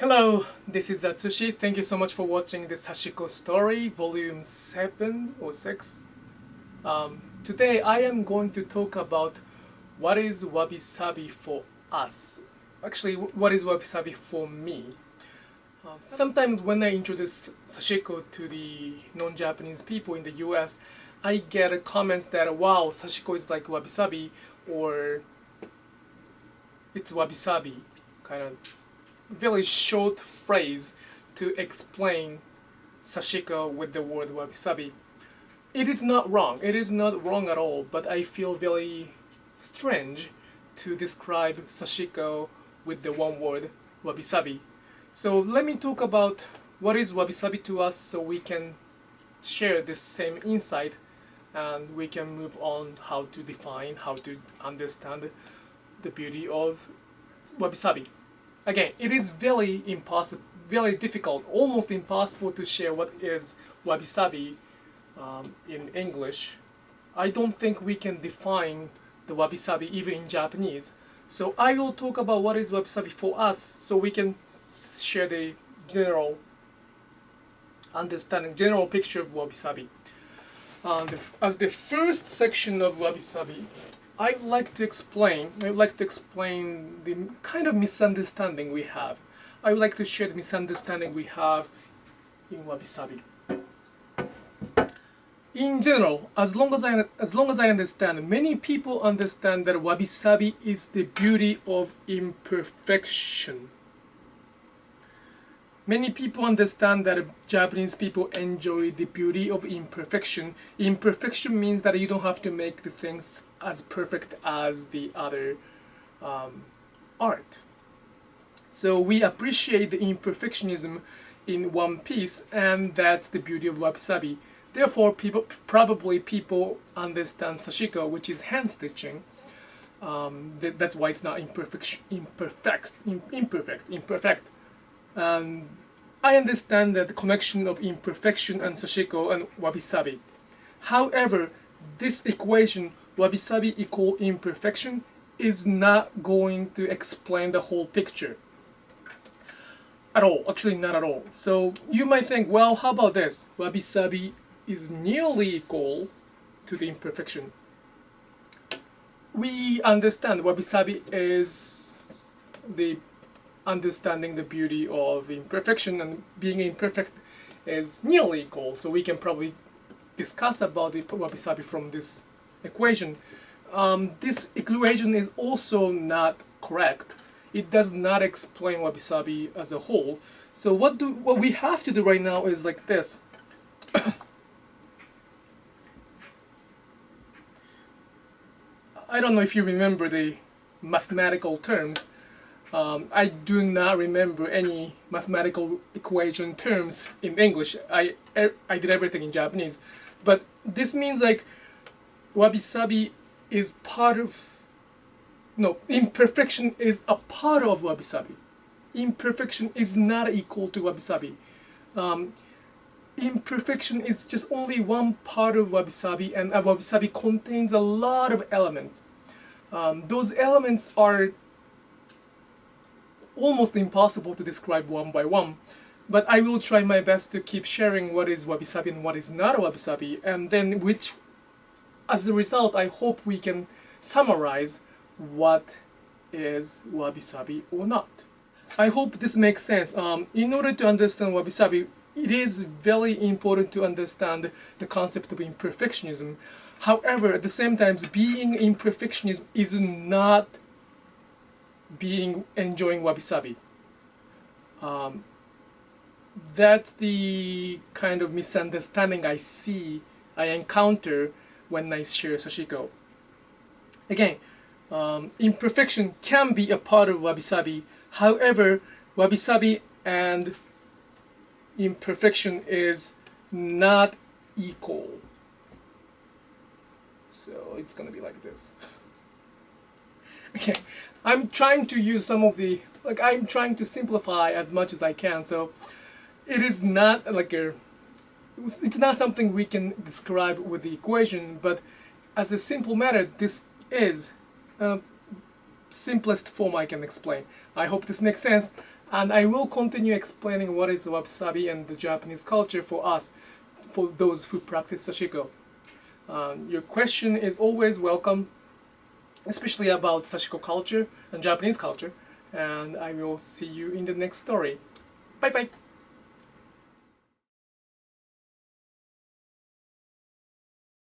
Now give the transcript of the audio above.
Hello, this is Atsushi. Thank you so much for watching this Sashiko story, volume 7 or 6. Today I am going to talk about what is wabi-sabi for us. Actually, what is wabi-sabi for me. Sometimes when I introduce Sashiko to the non-Japanese people in the US, I get comments that, wow, Sashiko is like wabi-sabi, or it's wabi-sabi, kind of very short phrase to explain Sashiko with the word wabi-sabi. It is not wrong. It is not wrong at all, but I feel very strange to describe Sashiko with the one word wabi-sabi. So let me talk about what is wabi-sabi to us so we can share this same insight and we can move on how to define, how to understand the beauty of wabi-sabi. Again, it is very difficult, almost impossible to share what is wabi-sabi in English. I don't think we can define the wabi-sabi even in Japanese. So I will talk about what is wabi-sabi for us so we can share the general understanding, general picture of wabi-sabi. As the first section of wabi-sabi, I would like to explain the kind of misunderstanding we have. I would like to share the misunderstanding we have in wabi-sabi. In general, as long as I understand, many people understand that wabi-sabi is the beauty of imperfection. Many people understand that Japanese people enjoy the beauty of imperfection. Imperfection means that you don't have to make the things as perfect as the other art. So we appreciate the imperfectionism in One Piece, and that's the beauty of wabi-sabi. Therefore, people understand Sashiko, which is hand stitching. That's why it's not imperfect. I understand that the connection of imperfection and Sashiko and wabi-sabi. However, this equation, wabi-sabi equal imperfection, is not going to explain the whole picture. At all. Actually, not at all. So you might think, well, how about this? Wabi-sabi is nearly equal to the imperfection. We understand wabi-sabi is the understanding the beauty of imperfection, and being imperfect is nearly equal, so we can probably discuss about the wabi-sabi from this equation. This equation is also not correct. It does not explain wabi-sabi as a whole. So what we have to do right now is like this. I don't know if you remember the mathematical terms. I do not remember any mathematical equation terms in English. I did everything in Japanese. But this means like wabi-sabi is part of... No, imperfection is a part of wabi-sabi. Imperfection is not equal to wabi-sabi. Imperfection is just only one part of wabi-sabi, and wabi-sabi contains a lot of elements. Those elements are almost impossible to describe one by one, but I will try my best to keep sharing what is wabi-sabi and what is not wabi-sabi, and then as a result, I hope we can summarize what is wabi-sabi or not. I hope this makes sense. In order to understand wabi-sabi, it is very important to understand the concept of imperfectionism. However, at the same time, being imperfectionism is not enjoying wabi-sabi. That's the kind of misunderstanding I encounter when I share Sashiko. Again, imperfection can be a part of wabi-sabi. However, wabi-sabi and imperfection is not equal. So it's gonna be like this. Okay, I'm trying to use I'm trying to simplify as much as I can, so it is not it's not something we can describe with the equation, but as a simple matter, this is simplest form I can explain. I hope this makes sense. And I will continue explaining what is wabi-sabi and the Japanese culture for us, for those who practice sashiko. Your question is always welcome, especially about sashiko culture and Japanese culture. And I will see you in the next story. Bye bye!